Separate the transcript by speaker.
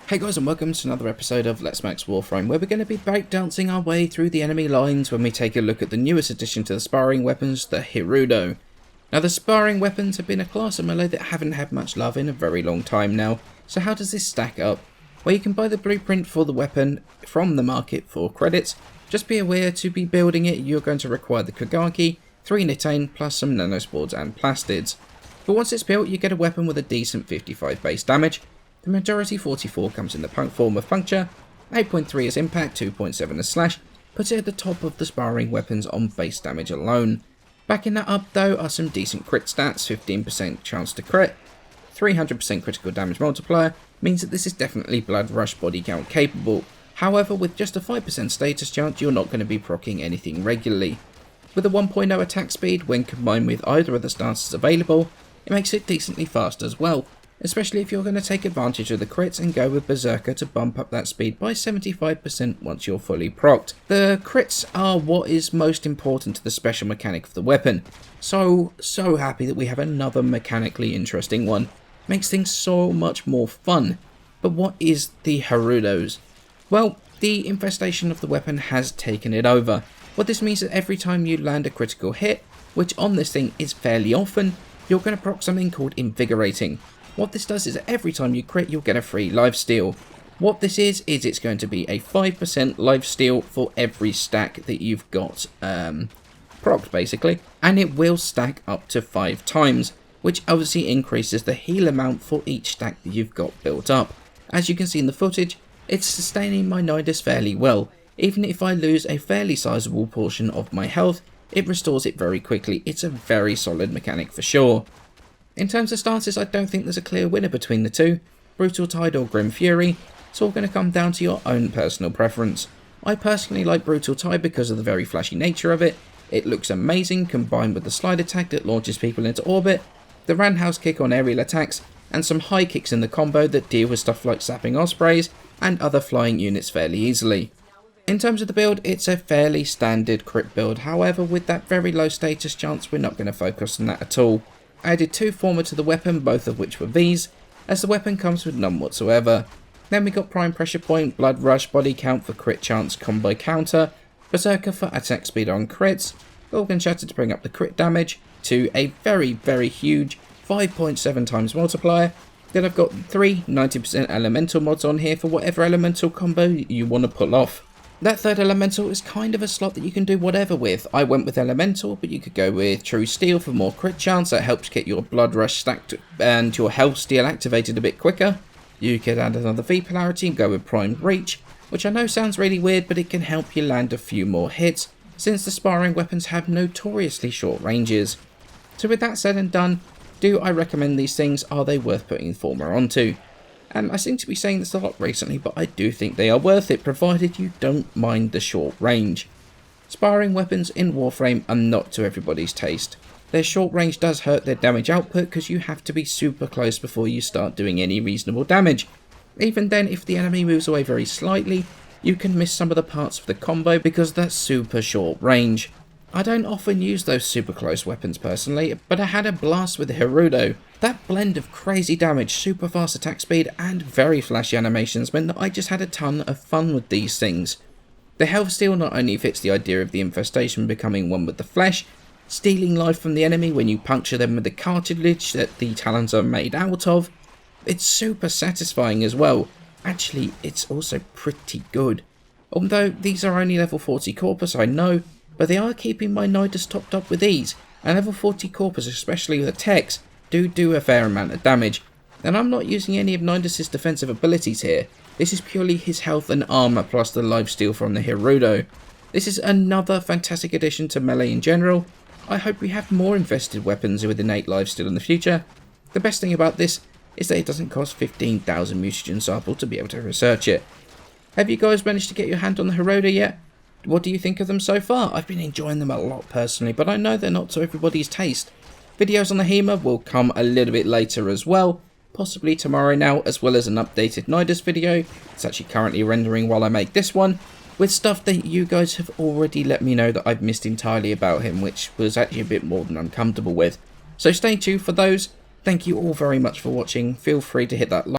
Speaker 1: Hey guys, and welcome to another episode of Let's Max Warframe, where we're going to be breakdancing our way through the enemy lines when we take a look at the newest addition to the sparring weapons, the Hirudo. Now, the sparring weapons have been a class of melee that haven't had much love in a very long time now, so how does this stack up? Well, you can buy the blueprint for the weapon from the market for credits. Just be aware, to be building it, you're going to require the Kagaki, 3 Nitane, plus some nanospores and plastids. But once it's built, you get a weapon with a decent 55 base damage. The majority 44 comes in the form of puncture, 8.3 as impact, 2.7 as slash, puts it at the top of the sparring weapons on base damage alone. Backing that up though are some decent crit stats, 15% chance to crit, 300% critical damage multiplier, means that this is definitely blood rush body count capable. However, with just a 5% status chance, you're not going to be proccing anything regularly. With a 1.0 attack speed, when combined with either of the stances available, it makes it decently fast as well, especially if you're going to take advantage of the crits and go with Berserker to bump up that speed by 75% once you're fully procced. The crits are what is most important to the special mechanic of the weapon. So happy that we have another mechanically interesting one. Makes things so much more fun. But what is the Hirudos? Well, the infestation of the weapon has taken it over. What this means is that every time you land a critical hit, which on this thing is fairly often, you're going to proc something called Invigorating. What this does is that every time you crit, you'll get a free lifesteal. What this is it's going to be a 5% lifesteal for every stack that you've got procced, basically. And it will stack up to 5 times, which obviously increases the heal amount for each stack that you've got built up. As you can see in the footage, it's sustaining my Nidus fairly well. Even if I lose a fairly sizable portion of my health, it restores it very quickly. It's a very solid mechanic for sure. In terms of stances, I don't think there's a clear winner between the two, Brutal Tide or Grim Fury. It's all going to come down to your own personal preference. I personally like Brutal Tide because of the very flashy nature of it. It looks amazing combined with the slide attack that launches people into orbit, the roundhouse kick on aerial attacks, and some high kicks in the combo that deal with stuff like sapping ospreys and other flying units fairly easily. In terms of the build, it's a fairly standard crit build, however with that very low status chance we're not going to focus on that at all. I added 2 former to the weapon, both of which were Vs, as the weapon comes with none whatsoever. Then we got Prime Pressure Point, Blood Rush, Body Count for crit chance combo counter, Berserker for attack speed on crits, Organ Shatter to bring up the crit damage to a very huge 5.7 times multiplier. Then I've got 3 90% elemental mods on here for whatever elemental combo you want to pull off. That third elemental is kind of a slot that you can do whatever with. I went with elemental, but you could go with true steel for more crit chance. That helps get your blood rush stacked and your health steal activated a bit quicker. You could add another V polarity and go with primed reach, which I know sounds really weird, but it can help you land a few more hits, since the sparring weapons have notoriously short ranges. So with that said and done, do I recommend these things? Are they worth putting former onto? And I seem to be saying this a lot recently, but I do think they are worth it, provided you don't mind the short range. Sparring weapons in Warframe are not to everybody's taste. Their short range does hurt their damage output because you have to be super close before you start doing any reasonable damage. Even then, if the enemy moves away very slightly, you can miss some of the parts of the combo because of that super short range. I don't often use those super close weapons personally, but I had a blast with the Hirudo. That blend of crazy damage, super fast attack speed, and very flashy animations meant that I just had a ton of fun with these things. The health steal not only fits the idea of the infestation becoming one with the flesh, stealing life from the enemy when you puncture them with the cartilage that the talons are made out of, it's super satisfying as well. Actually, it's also pretty good. Although these are only level 40 corpus, I know, but they are keeping my Nidus topped up with ease, and level 40 corpus, especially with attacks, do a fair amount of damage. And I'm not using any of Nidus's defensive abilities here. This is purely his health and armor plus the lifesteal from the Hirudo. This is another fantastic addition to melee in general. I hope we have more infested weapons with innate lifesteal in the future. The best thing about this is that it doesn't cost 15,000 mutagen sample to be able to research it. Have you guys managed to get your hand on the Hirudo yet? What do you think of them so far? I've been enjoying them a lot personally, but I know they're not to everybody's taste. Videos on the HEMA will come a little bit later as well, possibly tomorrow now, as well as an updated Nidus video. It's actually currently rendering while I make this one, with stuff that you guys have already let me know that I've missed entirely about him, which was actually a bit more than I'm comfortable with. So stay tuned for those. Thank you all very much for watching. Feel free to hit that